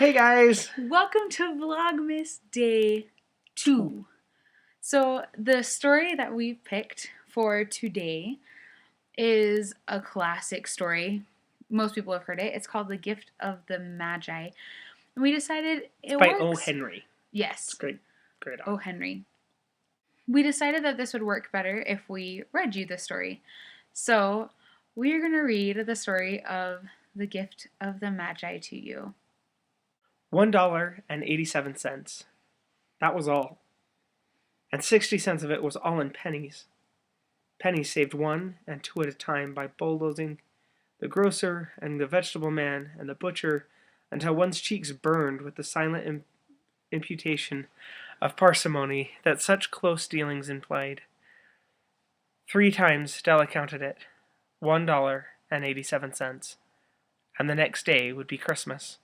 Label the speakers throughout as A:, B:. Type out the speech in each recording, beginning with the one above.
A: Hey guys!
B: Welcome to Vlogmas Day 2. So, the story that we've picked for today is a classic story. Most people have heard it. It's called The Gift of the Magi. And we decided
A: It's
B: it
A: by
B: works.
A: O. Henry.
B: Yes.
A: It's great
B: O. Henry. We decided that this would work better if we read you the story. So, we are going to read the story of The Gift of the Magi to you.
A: $1.87. That was all. And 60 cents of it was all in pennies. Pennies saved one and two at a time by bulldozing the grocer and the vegetable man and the butcher until one's cheeks burned with the silent imputation of parsimony that such close dealings implied. 3 times Stella counted it. $1.87. And the next day would be Christmas.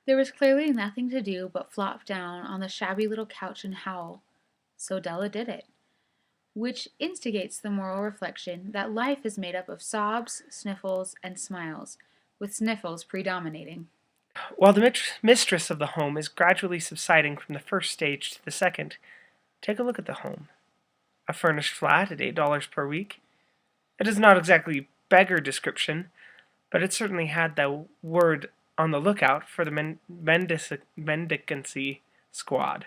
B: There was clearly nothing to do but flop down on the shabby little couch and howl. So Della did it. Which instigates the moral reflection that life is made up of sobs, sniffles, and smiles, with sniffles predominating.
A: While the mistress of the home is gradually subsiding from the first stage to the second, take a look at the home. A furnished flat at $8 per week. It is not exactly beggar description, but it certainly had the word on the lookout for the mendicancy squad.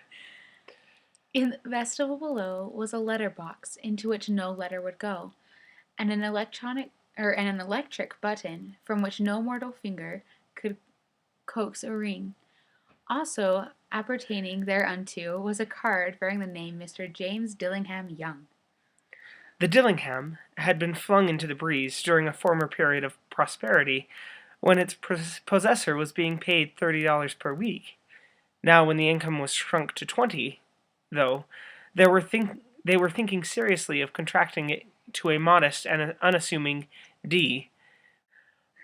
B: In the vestibule below was a letter box into which no letter would go, and an electric button from which no mortal finger could coax a ring. Also appertaining thereunto was a card bearing the name Mr. James Dillingham Young.
A: The Dillingham had been flung into the breeze during a former period of prosperity, when its possessor was being paid $30 per week. Now, when the income was shrunk to 20, though, they were thinking seriously of contracting it to a modest and unassuming D.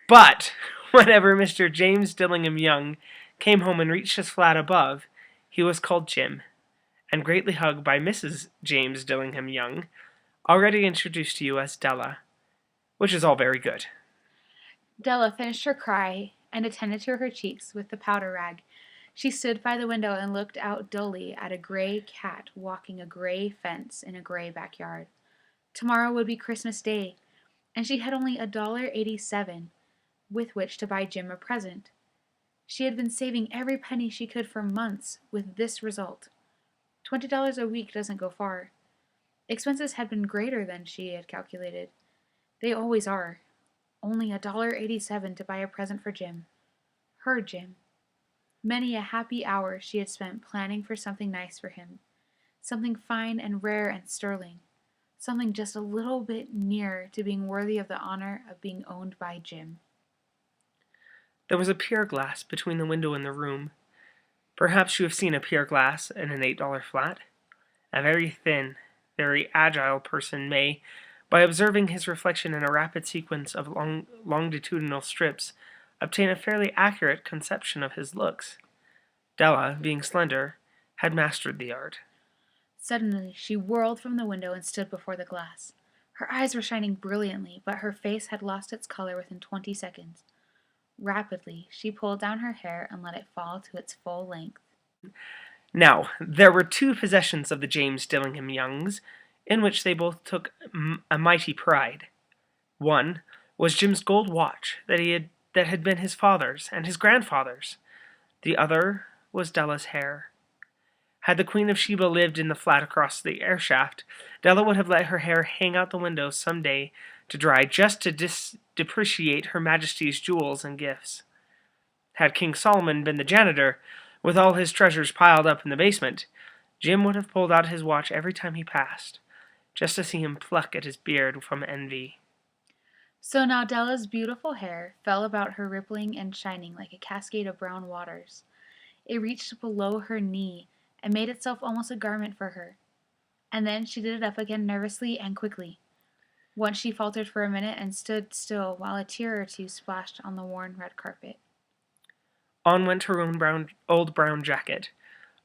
A: But whenever Mr. James Dillingham Young came home and reached his flat above, he was called Jim, and greatly hugged by Mrs. James Dillingham Young, already introduced to you as Della, which is all very good.
B: Della finished her cry and attended to her cheeks with the powder rag. She stood by the window and looked out dully at a gray cat walking a gray fence in a gray backyard. Tomorrow would be Christmas Day, and she had only $1.87 with which to buy Jim a present. She had been saving every penny she could for months with this result. $20 a week doesn't go far. Expenses had been greater than she had calculated. They always are. Only $1.87 to buy a present for Jim. Her Jim. Many a happy hour she had spent planning for something nice for him. Something fine and rare and sterling. Something just a little bit near to being worthy of the honor of being owned by Jim.
A: There was a pier glass between the window and the room. Perhaps you have seen a pier glass in an $8 flat. A very thin, very agile person may, by observing his reflection in a rapid sequence of longitudinal strips, obtain a fairly accurate conception of his looks. Della, being slender, had mastered the art.
B: Suddenly she whirled from the window and stood before the glass. Her eyes were shining brilliantly, but her face had lost its color within 20 seconds. Rapidly, she pulled down her hair and let it fall to its full length.
A: Now, there were 2 possessions of the James Dillingham Youngs, in which they both took a mighty pride. One was Jim's gold watch that had been his father's and his grandfather's. The other was Della's hair. Had the Queen of Sheba lived in the flat across the air shaft, Della would have let her hair hang out the window some day to dry, just to depreciate Her Majesty's jewels and gifts. Had King Solomon been the janitor, with all his treasures piled up in the basement, Jim would have pulled out his watch every time he passed, just to see him pluck at his beard from envy.
B: So now Della's beautiful hair fell about her, rippling and shining like a cascade of brown waters. It reached below her knee and made itself almost a garment for her. And then she did it up again nervously and quickly. Once she faltered for a minute and stood still while a tear or two splashed on the worn red carpet.
A: On went her old brown jacket.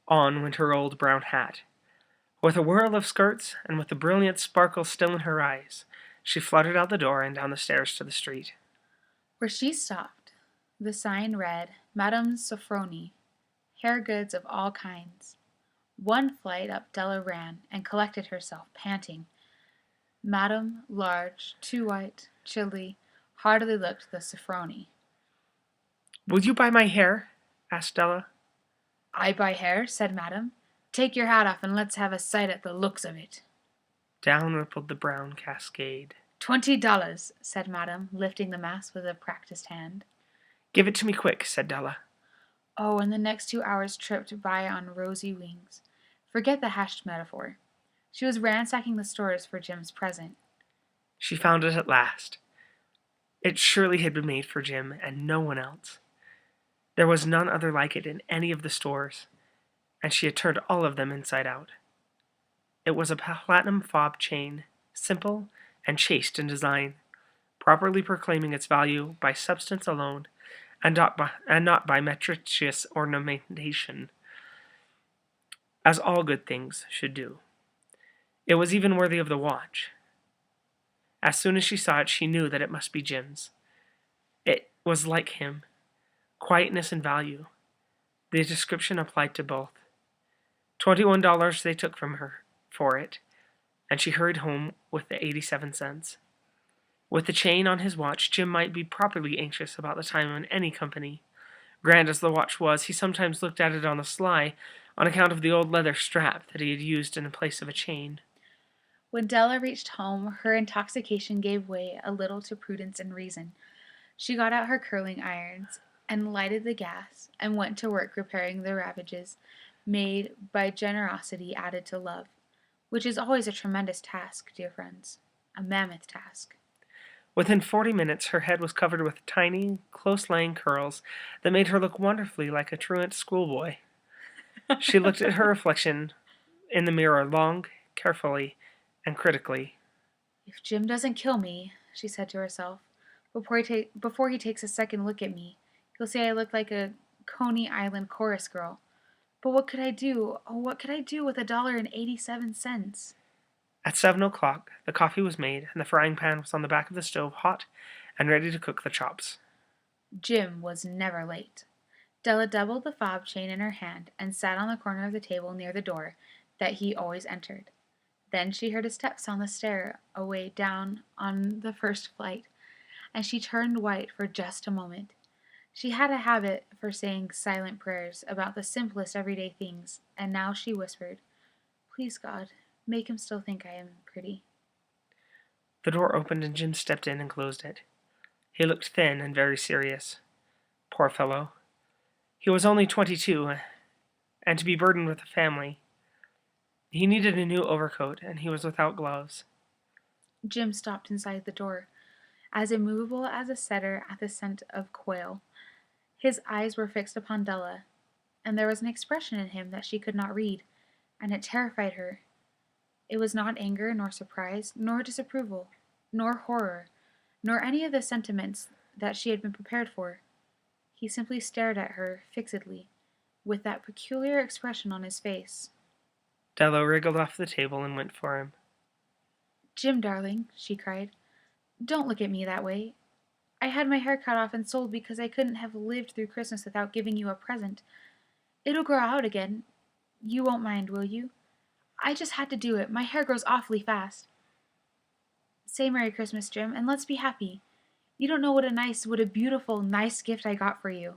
A: On went her old brown hat. With a whirl of skirts, and with the brilliant sparkle still in her eyes, she fluttered out the door and down the stairs to the street.
B: Where she stopped, The sign read, Madame Sofroni, hair goods of all kinds. One flight up Della ran, and collected herself, panting. Madame, large, too white, chilly, hardly looked the Sofroni.
A: "Will you buy my hair?" asked Della.
B: I buy hair, said Madame. Take your hat off and let's have a sight at the looks of it.
A: Down rippled the brown cascade.
B: $20, said Madame, lifting the mass with a practiced hand.
A: "Give it to me quick," said Della.
B: Oh, and the next 2 hours tripped by on rosy wings. Forget the hashed metaphor. She was ransacking the stores for Jim's present.
A: She found it at last. It surely had been made for Jim and no one else. There was none other like it in any of the stores, and she had turned all of them inside out. It was a platinum fob chain, simple and chaste in design, properly proclaiming its value by substance alone, and not by meretricious ornamentation, as all good things should do. It was even worthy of the watch. As soon as she saw it, she knew that it must be Jim's. It was like him, quietness and value. The description applied to both. $21 they took from her for it, and she hurried home with the 87 cents. With the chain on his watch, Jim might be properly anxious about the time in any company. Grand as the watch was, he sometimes looked at it on the sly, on account of the old leather strap that he had used in place of a chain.
B: When Della reached home, her intoxication gave way a little to prudence and reason. She got out her curling irons and lighted the gas and went to work repairing the ravages made by generosity added to love, which is always a tremendous task, dear friends, a mammoth task.
A: Within 40 minutes, her head was covered with tiny, close-lying curls that made her look wonderfully like a truant schoolboy. She looked at her reflection in the mirror long, carefully, and critically.
B: If Jim doesn't kill me, she said to herself, before he takes a second look at me, he'll say I look like a Coney Island chorus girl. But what could I do? Oh, what could I do with $1.87?
A: At 7 o'clock, the coffee was made, and the frying pan was on the back of the stove, hot and ready to cook the chops.
B: Jim was never late. Della doubled the fob chain in her hand and sat on the corner of the table near the door that he always entered. Then she heard his steps on the stair away down on the first flight, and she turned white for just a moment. She had a habit for saying silent prayers about the simplest everyday things, and now she whispered, Please, God, make him still think I am pretty.
A: The door opened and Jim stepped in and closed it. He looked thin and very serious. Poor fellow. He was only 22, and to be burdened with a family. He needed a new overcoat, and he was without gloves.
B: Jim stopped inside the door, as immovable as a setter at the scent of quail. His eyes were fixed upon Della, and there was an expression in him that she could not read, and it terrified her. It was not anger, nor surprise, nor disapproval, nor horror, nor any of the sentiments that she had been prepared for. He simply stared at her fixedly, with that peculiar expression on his face.
A: Della wriggled off the table and went for him.
B: Jim, darling, she cried, don't look at me that way. I had my hair cut off and sold because I couldn't have lived through Christmas without giving you a present. It'll grow out again. You won't mind, will you? I just had to do it. My hair grows awfully fast. Say Merry Christmas, Jim, and let's be happy. You don't know what a beautiful, nice gift I got for you.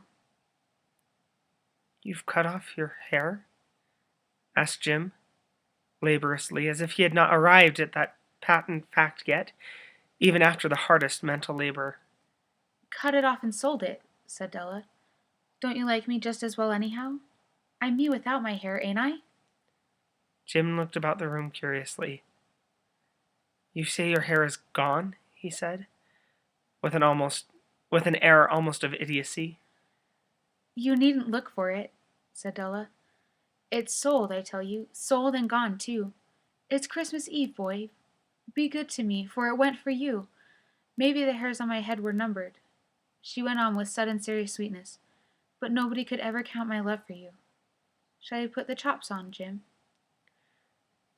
A: You've cut off your hair? Asked Jim, laboriously, as if he had not arrived at that patent fact yet, even after the hardest mental labor.
B: Cut it off and sold it, said Della. Don't you like me just as well anyhow? I'm me without my hair, ain't I?
A: Jim looked about the room curiously. You say your hair is gone? He said, with an air almost of idiocy.
B: You needn't look for it, said Della. It's sold, I tell you, sold and gone, too. It's Christmas Eve, boy. Be good to me, for it went for you. Maybe the hairs on my head were numbered. She went on with sudden serious sweetness. But nobody could ever count my love for you. Shall I put the chops on, Jim?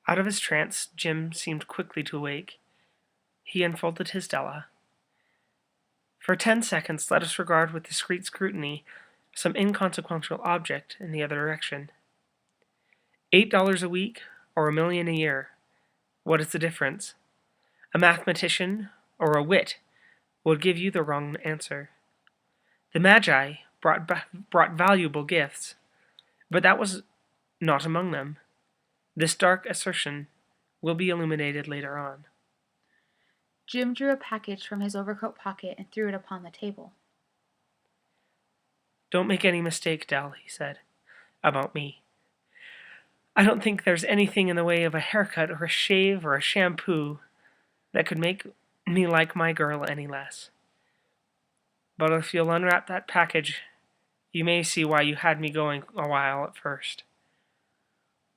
A: Out of his trance, Jim seemed quickly to awake. He unfolded his Della. For 10 seconds, let us regard with discreet scrutiny some inconsequential object in the other direction. $8 a week or $1,000,000 a year? What is the difference? A mathematician or a wit would give you the wrong answer. The Magi brought valuable gifts, but that was not among them. This dark assertion will be illuminated later on.
B: Jim drew a package from his overcoat pocket and threw it upon the table.
A: Don't make any mistake, Dell, he said, about me. I don't think there's anything in the way of a haircut or a shave or a shampoo that could make me like my girl any less. But if you'll unwrap that package, you may see why you had me going a while at first.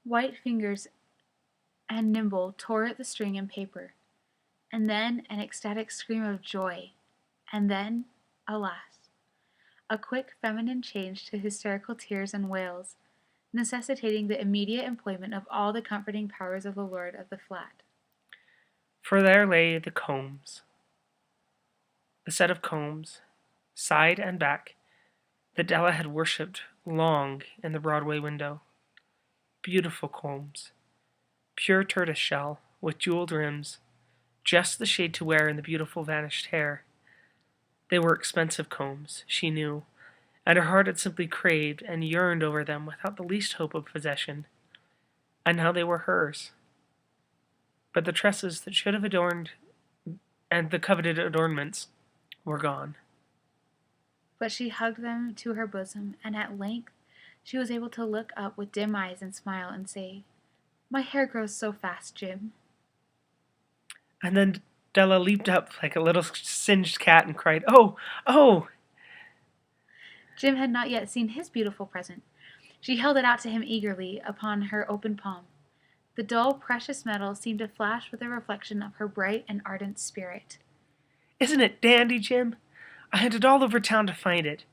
B: White fingers and nimble tore at the string and paper, and then an ecstatic scream of joy, and then, alas, a quick feminine change to hysterical tears and wails, necessitating the immediate employment of all the comforting powers of the lord of the flat.
A: For there lay the combs, the set of combs, side and back, that Della had worshipped long in the Broadway window. Beautiful combs, pure tortoiseshell with jeweled rims, just the shade to wear in the beautiful vanished hair. They were expensive combs, she knew, and her heart had simply craved and yearned over them without the least hope of possession. And now they were hers. But the tresses that should have adorned and the coveted adornments were gone.
B: But she hugged them to her bosom, and at length she was able to look up with dim eyes and smile and say, "My hair grows so fast, Jim."
A: And then Della leaped up like a little singed cat and cried, "Oh, oh!"
B: Jim had not yet seen his beautiful present. She held it out to him eagerly upon her open palm. The dull, precious metal seemed to flash with a reflection of her bright and ardent spirit.
A: "Isn't it dandy, Jim? I hunted all over town to find it.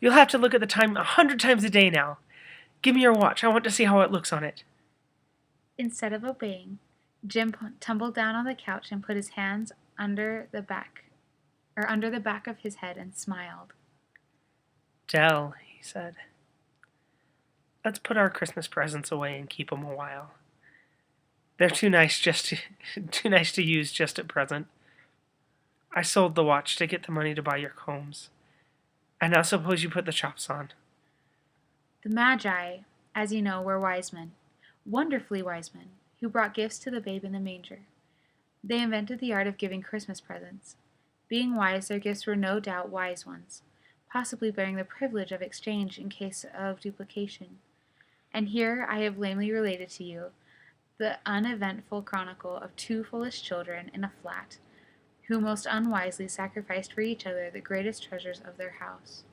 A: You'll have to look at the time 100 times a day now. Give me your watch. I want to see how it looks on it."
B: Instead of obeying, Jim tumbled down on the couch and put his hands under the back of his head and smiled.
A: "Dell," he said, "let's put our Christmas presents away and keep 'em a while. They're too nice to use just at present. I sold the watch to get the money to buy your combs. And now suppose you put the chops on."
B: The Magi, as you know, were wise men, wonderfully wise men, who brought gifts to the babe in the manger. They invented the art of giving Christmas presents. Being wise, their gifts were no doubt wise ones, possibly bearing the privilege of exchange in case of duplication. And here I have lamely related to you the uneventful chronicle of two foolish children in a flat, who most unwisely sacrificed for each other the greatest treasures of their house.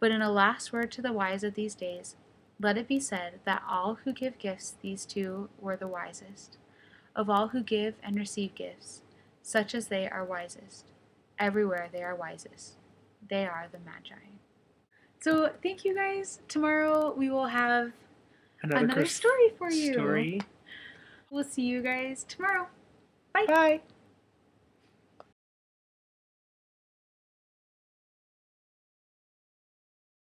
B: But in a last word to the wise of these days, let it be said that all who give gifts, these two were the wisest. Of all who give and receive gifts, such as they are wisest. Everywhere they are wisest. They are the Magi. So thank you guys. Tomorrow we will have another story for you.
A: Story.
B: We'll see you guys tomorrow. Bye.
A: Bye.